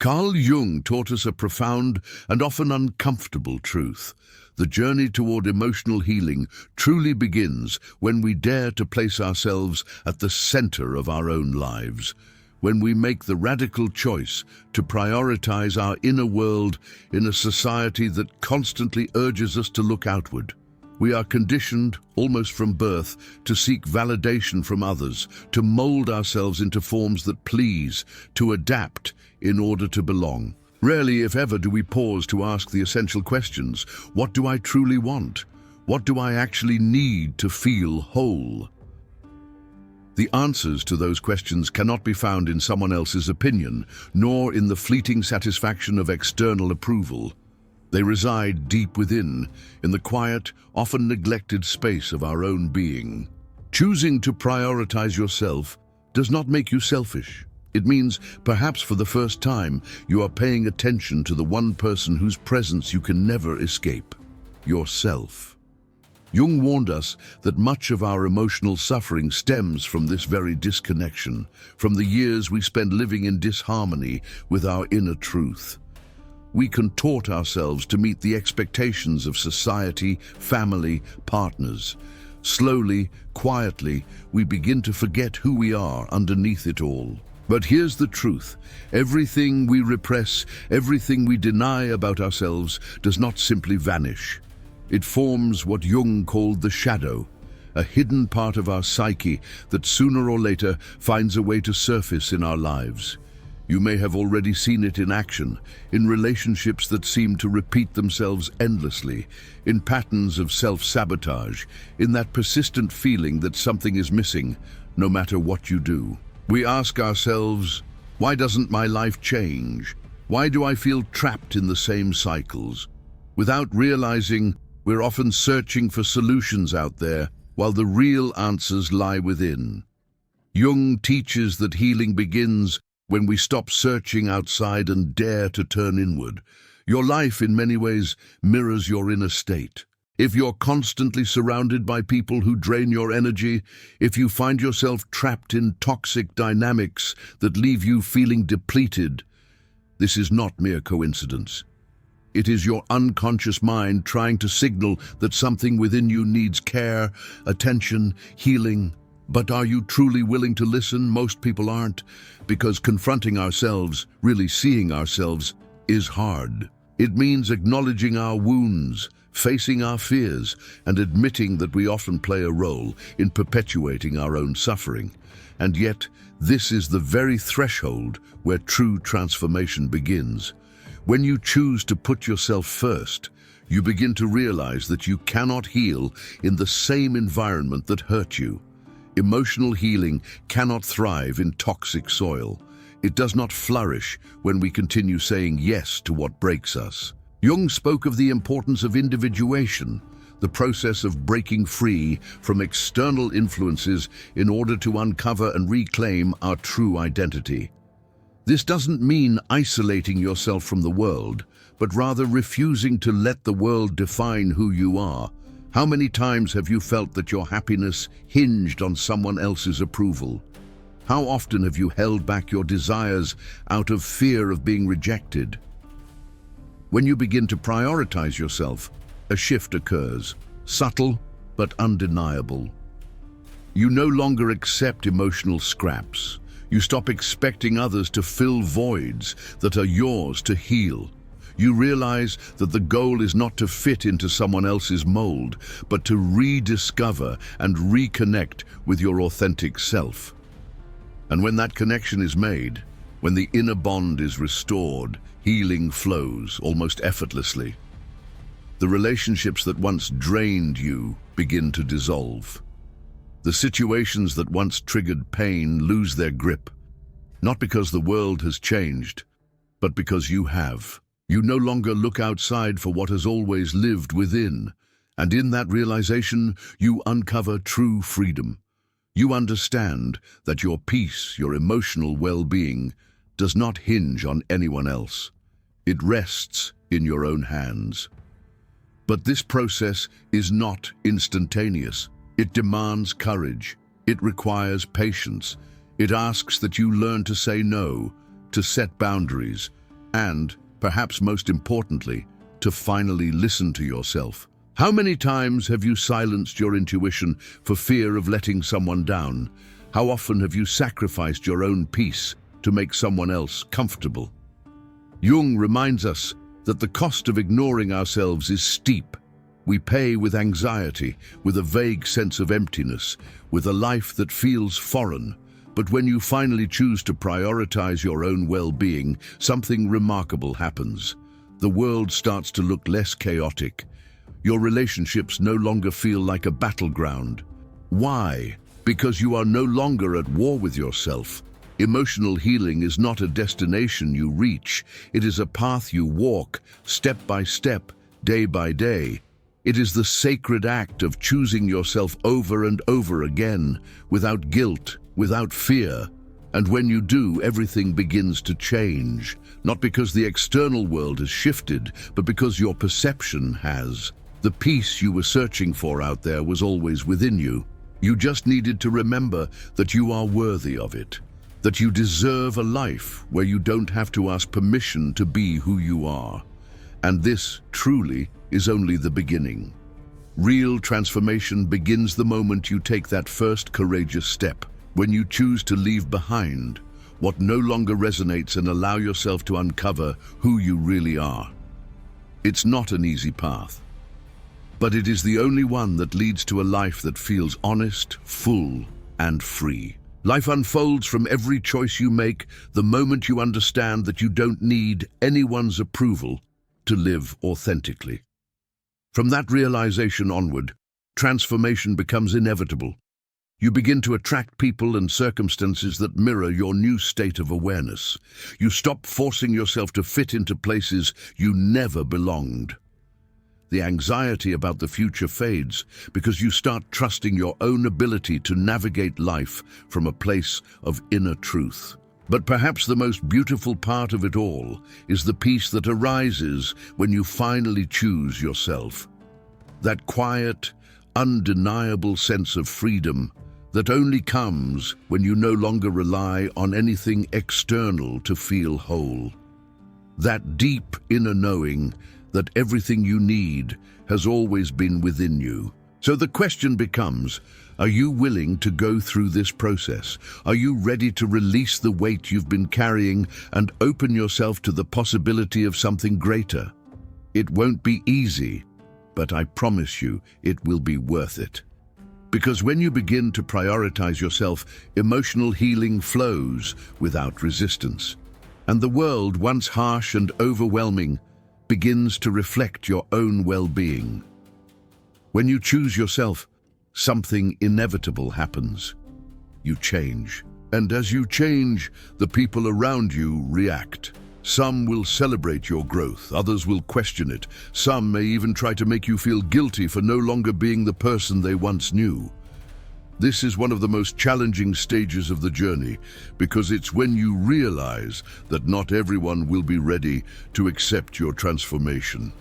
Carl Jung taught us a profound and often uncomfortable truth. The journey toward emotional healing truly begins when we dare to place ourselves at the center of our own lives, when we make the radical choice to prioritize our inner world in a society that constantly urges us to look outward. We are conditioned, almost from birth, to seek validation from others, to mold ourselves into forms that please, to adapt in order to belong. Rarely, if ever, do we pause to ask the essential questions. What do I truly want? What do I actually need to feel whole? The answers to those questions cannot be found in someone else's opinion, nor in the fleeting satisfaction of external approval. They reside deep within, in the quiet, often neglected space of our own being. Choosing to prioritize yourself does not make you selfish. It means, perhaps for the first time, you are paying attention to the one person whose presence you can never escape: yourself. Jung warned us that much of our emotional suffering stems from this very disconnection, from the years we spend living in disharmony with our inner truth. We contort ourselves to meet the expectations of society, family, partners. Slowly, quietly, we begin to forget who we are underneath it all. But here's the truth. Everything we repress, everything we deny about ourselves does not simply vanish. It forms what Jung called the shadow, a hidden part of our psyche that sooner or later finds a way to surface in our lives. You may have already seen it in action, in relationships that seem to repeat themselves endlessly, in patterns of self-sabotage, in that persistent feeling that something is missing, no matter what you do. We ask ourselves, why doesn't my life change? Why do I feel trapped in the same cycles? Without realizing, we're often searching for solutions out there, while the real answers lie within. Jung teaches that healing begins when we stop searching outside and dare to turn inward. Your life, in many ways, mirrors your inner state. If you're constantly surrounded by people who drain your energy, if you find yourself trapped in toxic dynamics that leave you feeling depleted, this is not mere coincidence. It is your unconscious mind trying to signal that something within you needs care, attention, healing. But are you truly willing to listen? Most people aren't, because confronting ourselves, really seeing ourselves, is hard. It means acknowledging our wounds, facing our fears, and admitting that we often play a role in perpetuating our own suffering. And yet, this is the very threshold where true transformation begins. When you choose to put yourself first, you begin to realize that you cannot heal in the same environment that hurt you. Emotional healing cannot thrive in toxic soil. It does not flourish when we continue saying yes to what breaks us. Jung spoke of the importance of individuation, the process of breaking free from external influences in order to uncover and reclaim our true identity. This doesn't mean isolating yourself from the world, but rather refusing to let the world define who you are. How many times have you felt that your happiness hinged on someone else's approval? How often have you held back your desires out of fear of being rejected? When you begin to prioritize yourself, a shift occurs, subtle but undeniable. You no longer accept emotional scraps. You stop expecting others to fill voids that are yours to heal. You realize that the goal is not to fit into someone else's mold, but to rediscover and reconnect with your authentic self. And when that connection is made, when the inner bond is restored, healing flows almost effortlessly. The relationships that once drained you begin to dissolve. The situations that once triggered pain lose their grip, not because the world has changed, but because you have. You no longer look outside for what has always lived within, and in that realization, you uncover true freedom. You understand that your peace, your emotional well-being, does not hinge on anyone else. It rests in your own hands. But this process is not instantaneous. It demands courage. It requires patience. It asks that you learn to say no, to set boundaries, And, perhaps most importantly, to finally listen to yourself. How many times have you silenced your intuition for fear of letting someone down? How often have you sacrificed your own peace to make someone else comfortable? Jung reminds us that the cost of ignoring ourselves is steep. We pay with anxiety, with a vague sense of emptiness, with a life that feels foreign. But when you finally choose to prioritize your own well-being, something remarkable happens. The world starts to look less chaotic. Your relationships no longer feel like a battleground. Why? Because you are no longer at war with yourself. Emotional healing is not a destination you reach. It is a path you walk, step by step, day by day. It is the sacred act of choosing yourself over and over again, without guilt, without fear. And when you do, everything begins to change. Not because the external world has shifted, but because your perception has. The peace you were searching for out there was always within you. You just needed to remember that you are worthy of it, that you deserve a life where you don't have to ask permission to be who you are. And this, truly, is only the beginning. Real transformation begins the moment you take that first courageous step, when you choose to leave behind what no longer resonates and allow yourself to uncover who you really are. It's not an easy path, but it is the only one that leads to a life that feels honest, full, and free. Life unfolds from every choice you make the moment you understand that you don't need anyone's approval to live authentically. From that realization onward, transformation becomes inevitable. You begin to attract people and circumstances that mirror your new state of awareness. You stop forcing yourself to fit into places you never belonged. The anxiety about the future fades because you start trusting your own ability to navigate life from a place of inner truth. But perhaps the most beautiful part of it all is the peace that arises when you finally choose yourself. That quiet, undeniable sense of freedom that only comes when you no longer rely on anything external to feel whole. That deep inner knowing that everything you need has always been within you. So the question becomes, are you willing to go through this process? Are you ready to release the weight you've been carrying and open yourself to the possibility of something greater? It won't be easy, but I promise you it will be worth it. Because when you begin to prioritize yourself, emotional healing flows without resistance. And the world, once harsh and overwhelming, begins to reflect your own well-being. When you choose yourself, something inevitable happens. You change. And as you change, the people around you react. Some will celebrate your growth, others will question it. Some may even try to make you feel guilty for no longer being the person they once knew. This is one of the most challenging stages of the journey, because it's when you realize that not everyone will be ready to accept your transformation.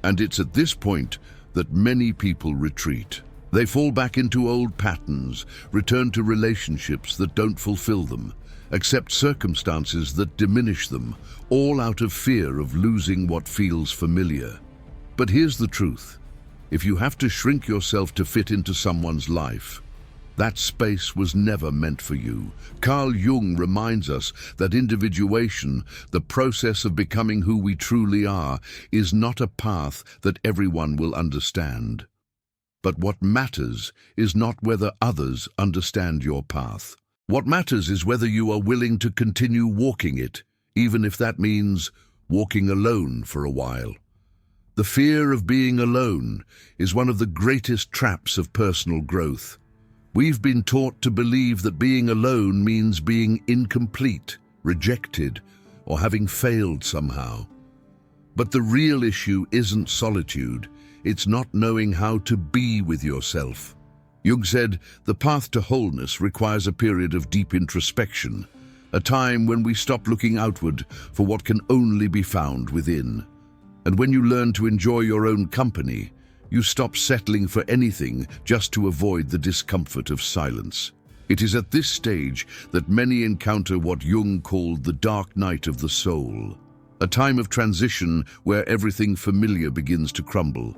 And it's at this point that many people retreat. They fall back into old patterns, return to relationships that don't fulfill them, accept circumstances that diminish them, all out of fear of losing what feels familiar. But here's the truth. If you have to shrink yourself to fit into someone's life, that space was never meant for you. Carl Jung reminds us that individuation, the process of becoming who we truly are, is not a path that everyone will understand. But what matters is not whether others understand your path. What matters is whether you are willing to continue walking it, even if that means walking alone for a while. The fear of being alone is one of the greatest traps of personal growth. We've been taught to believe that being alone means being incomplete, rejected, or having failed somehow. But the real issue isn't solitude, it's not knowing how to be with yourself. Jung said, the path to wholeness requires a period of deep introspection, a time when we stop looking outward for what can only be found within. And when you learn to enjoy your own company, you stop settling for anything just to avoid the discomfort of silence. It is at this stage that many encounter what Jung called the dark night of the soul, a time of transition where everything familiar begins to crumble.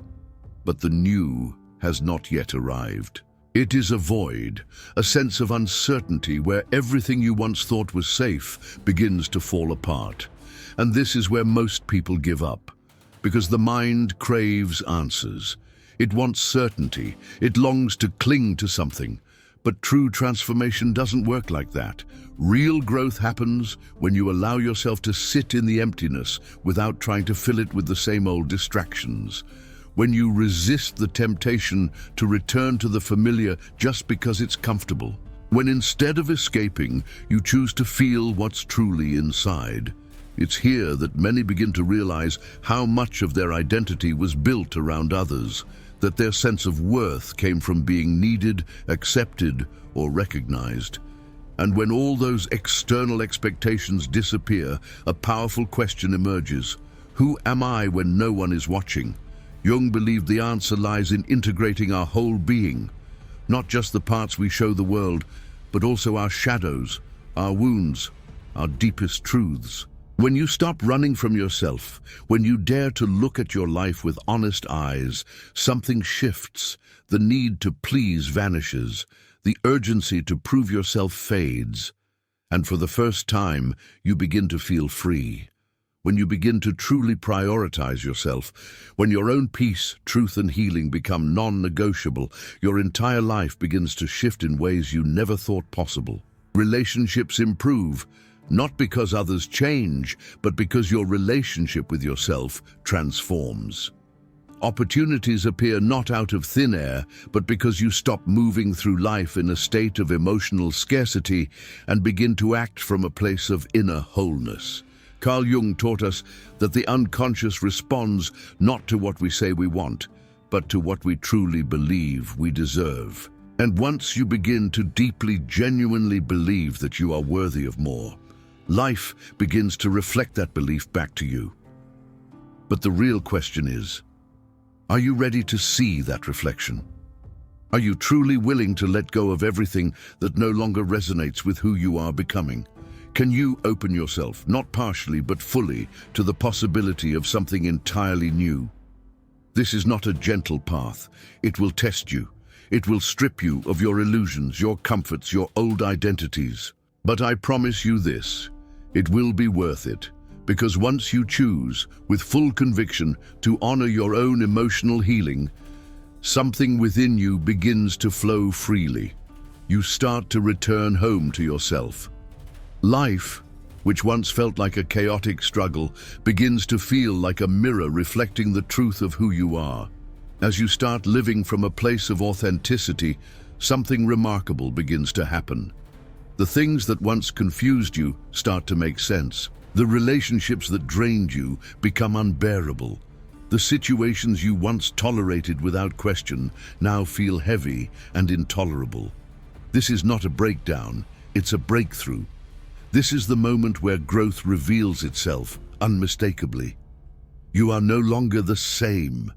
But the new has not yet arrived. It is a void, a sense of uncertainty where everything you once thought was safe begins to fall apart. And this is where most people give up, because the mind craves answers. It wants certainty, it longs to cling to something. But true transformation doesn't work like that. Real growth happens when you allow yourself to sit in the emptiness without trying to fill it with the same old distractions. When you resist the temptation to return to the familiar just because it's comfortable. When instead of escaping, you choose to feel what's truly inside. It's here that many begin to realize how much of their identity was built around others, that their sense of worth came from being needed, accepted, or recognized. And when all those external expectations disappear, a powerful question emerges. Who am I when no one is watching? Jung believed the answer lies in integrating our whole being, not just the parts we show the world, but also our shadows, our wounds, our deepest truths. When you stop running from yourself, when you dare to look at your life with honest eyes, something shifts. The need to please vanishes. The urgency to prove yourself fades. And for the first time, you begin to feel free. When you begin to truly prioritize yourself, when your own peace, truth, and healing become non-negotiable, your entire life begins to shift in ways you never thought possible. Relationships improve. Not because others change, but because your relationship with yourself transforms. Opportunities appear not out of thin air, but because you stop moving through life in a state of emotional scarcity and begin to act from a place of inner wholeness. Carl Jung taught us that the unconscious responds not to what we say we want, but to what we truly believe we deserve. And once you begin to deeply, genuinely believe that you are worthy of more, life begins to reflect that belief back to you. But the real question is, are you ready to see that reflection? Are you truly willing to let go of everything that no longer resonates with who you are becoming? Can you open yourself, not partially but fully, to the possibility of something entirely new? This is not a gentle path. It will test you. It will strip you of your illusions, your comforts, your old identities. But I promise you this. It will be worth it, because once you choose, with full conviction, to honor your own emotional healing, something within you begins to flow freely. You start to return home to yourself. Life, which once felt like a chaotic struggle, begins to feel like a mirror reflecting the truth of who you are. As you start living from a place of authenticity, something remarkable begins to happen. The things that once confused you start to make sense. The relationships that drained you become unbearable. The situations you once tolerated without question now feel heavy and intolerable. This is not a breakdown, it's a breakthrough. This is the moment where growth reveals itself unmistakably. You are no longer the same.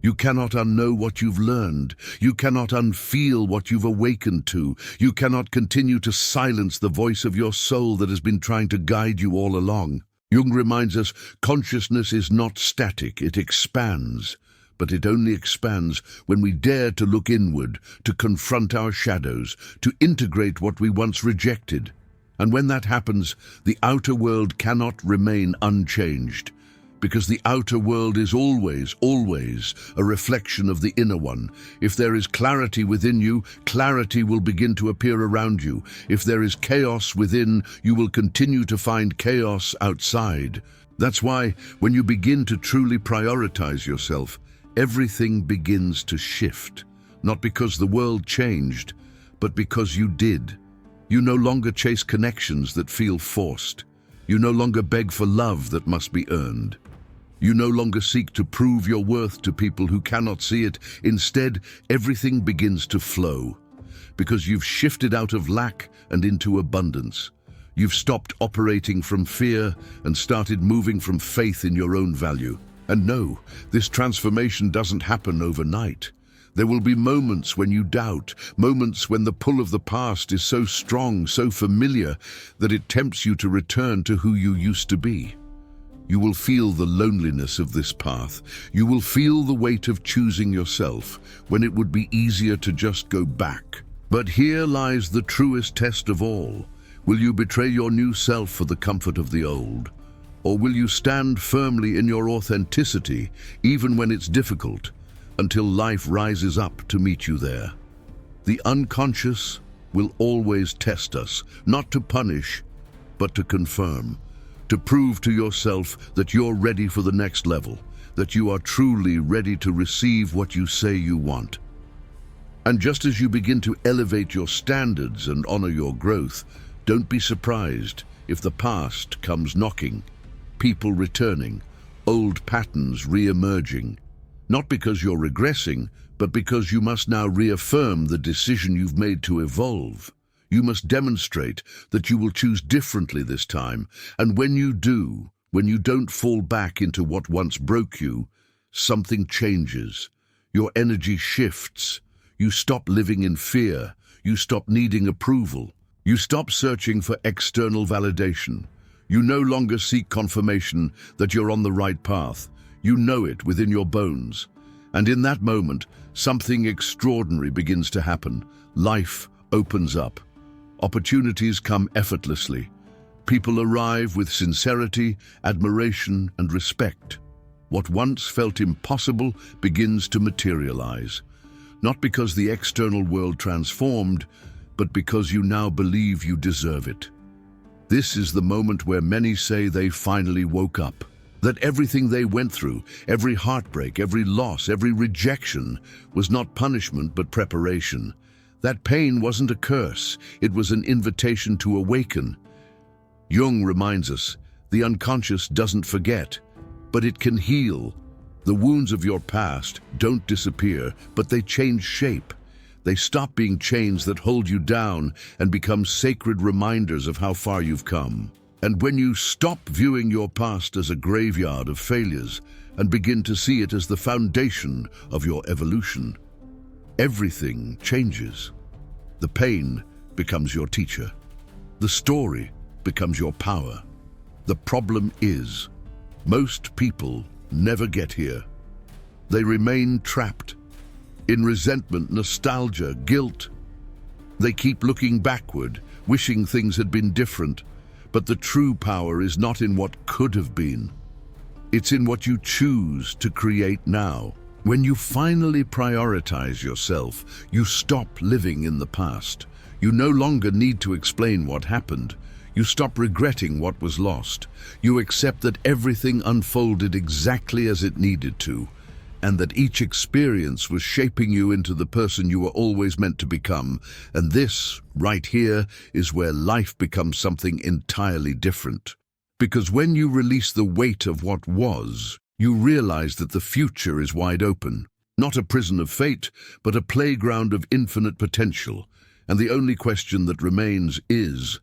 You cannot unknow what you've learned. You cannot unfeel what you've awakened to. You cannot continue to silence the voice of your soul that has been trying to guide you all along. Jung reminds us consciousness is not static, it expands. But it only expands when we dare to look inward, to confront our shadows, to integrate what we once rejected. And when that happens, the outer world cannot remain unchanged. Because the outer world is always a reflection of the inner one. If there is clarity within you, clarity will begin to appear around you. If there is chaos within, you will continue to find chaos outside. That's why, when you begin to truly prioritize yourself, everything begins to shift. Not because the world changed, but because you did. You no longer chase connections that feel forced. You no longer beg for love that must be earned. You no longer seek to prove your worth to people who cannot see it. Instead, everything begins to flow. Because you've shifted out of lack and into abundance. You've stopped operating from fear and started moving from faith in your own value. And no, this transformation doesn't happen overnight. There will be moments when you doubt, moments when the pull of the past is so strong, so familiar, that it tempts you to return to who you used to be. You will feel the loneliness of this path. You will feel the weight of choosing yourself when it would be easier to just go back. But here lies the truest test of all. Will you betray your new self for the comfort of the old? Or will you stand firmly in your authenticity, even when it's difficult, until life rises up to meet you there? The unconscious will always test us, not to punish, but to confirm, to prove to yourself that you're ready for the next level, that you are truly ready to receive what you say you want. And just as you begin to elevate your standards and honor your growth, don't be surprised if the past comes knocking, people returning, old patterns re-emerging. Not because you're regressing, but because you must now reaffirm the decision you've made to evolve. You must demonstrate that you will choose differently this time, and when you do, when you don't fall back into what once broke you, something changes. Your energy shifts. You stop living in fear. You stop needing approval. You stop searching for external validation. You no longer seek confirmation that you're on the right path. You know it within your bones. And in that moment, something extraordinary begins to happen. Life opens up. Opportunities come effortlessly. People arrive with sincerity, admiration, and respect. What once felt impossible begins to materialize. Not because the external world transformed, but because you now believe you deserve it. This is the moment where many say they finally woke up. That everything they went through, every heartbreak, every loss, every rejection, was not punishment but preparation. That pain wasn't a curse, it was an invitation to awaken. Jung reminds us, the unconscious doesn't forget, but it can heal. The wounds of your past don't disappear, but they change shape. They stop being chains that hold you down and become sacred reminders of how far you've come. And when you stop viewing your past as a graveyard of failures and begin to see it as the foundation of your evolution, everything changes. The pain becomes your teacher. The story becomes your power. The problem is, most people never get here. They remain trapped in resentment, nostalgia, guilt. They keep looking backward, wishing things had been different. But the true power is not in what could have been. It's in what you choose to create now. When you finally prioritize yourself, you stop living in the past. You no longer need to explain what happened. You stop regretting what was lost. You accept that everything unfolded exactly as it needed to, and that each experience was shaping you into the person you were always meant to become. And this, right here, is where life becomes something entirely different. Because when you release the weight of what was, you realize that the future is wide open. Not a prison of fate, but a playground of infinite potential. And the only question that remains is,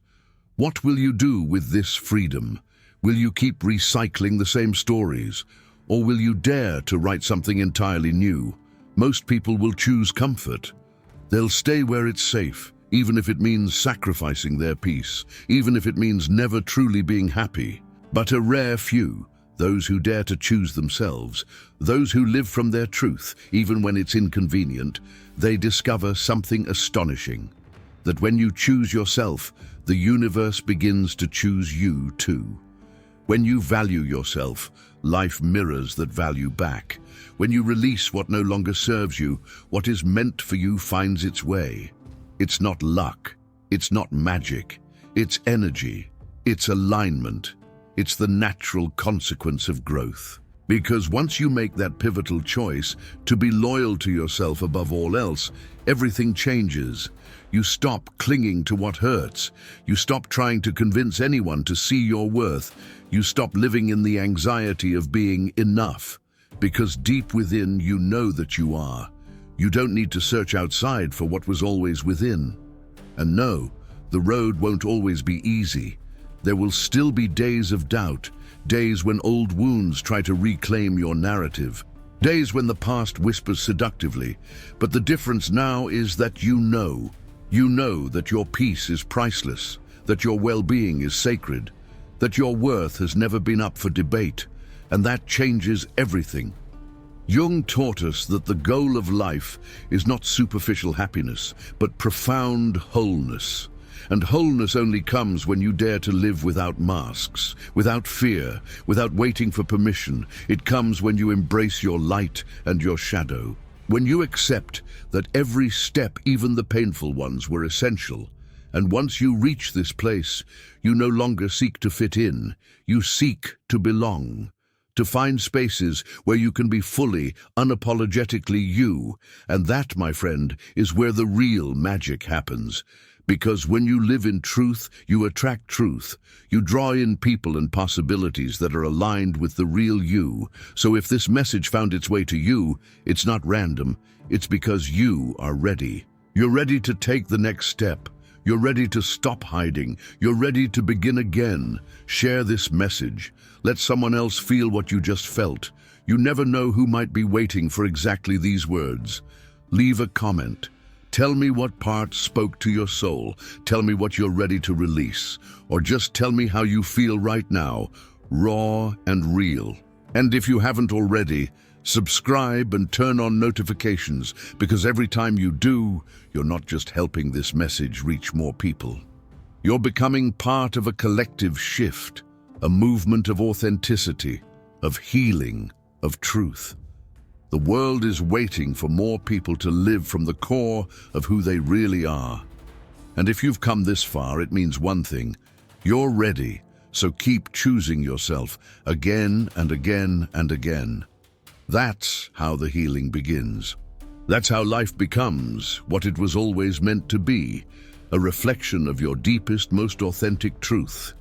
what will you do with this freedom? Will you keep recycling the same stories? Or will you dare to write something entirely new? Most people will choose comfort. They'll stay where it's safe, even if it means sacrificing their peace, even if it means never truly being happy. But a rare few, those who dare to choose themselves, those who live from their truth, even when it's inconvenient, they discover something astonishing. That when you choose yourself, the universe begins to choose you too. When you value yourself, life mirrors that value back. When you release what no longer serves you, what is meant for you finds its way. It's not luck. It's not magic. It's energy. It's alignment. It's the natural consequence of growth. Because once you make that pivotal choice to be loyal to yourself above all else, everything changes. You stop clinging to what hurts. You stop trying to convince anyone to see your worth. You stop living in the anxiety of being enough. Because deep within, you know that you are. You don't need to search outside for what was always within. And no, the road won't always be easy. There will still be days of doubt, days when old wounds try to reclaim your narrative, days when the past whispers seductively. But the difference now is that you know that your peace is priceless, that your well-being is sacred, that your worth has never been up for debate, and that changes everything. Jung taught us that the goal of life is not superficial happiness, but profound wholeness. And wholeness only comes when you dare to live without masks, without fear, without waiting for permission. It comes when you embrace your light and your shadow. When you accept that every step, even the painful ones, were essential. And once you reach this place, you no longer seek to fit in, you seek to belong. To find spaces where you can be fully, unapologetically you. And that, my friend, is where the real magic happens. Because when you live in truth, you attract truth. You draw in people and possibilities that are aligned with the real you. So if this message found its way to you, it's not random. It's because you are ready. You're ready to take the next step. You're ready to stop hiding. You're ready to begin again. Share this message. Let someone else feel what you just felt. You never know who might be waiting for exactly these words. Leave a comment. Tell me what part spoke to your soul. Tell me what you're ready to release. Or just tell me how you feel right now, raw and real. And if you haven't already, subscribe and turn on notifications, because every time you do, you're not just helping this message reach more people. You're becoming part of a collective shift, a movement of authenticity, of healing, of truth. The world is waiting for more people to live from the core of who they really are. And if you've come this far, it means one thing. You're ready, so keep choosing yourself again and again and again. That's how the healing begins. That's how life becomes what it was always meant to be, a reflection of your deepest, most authentic truth.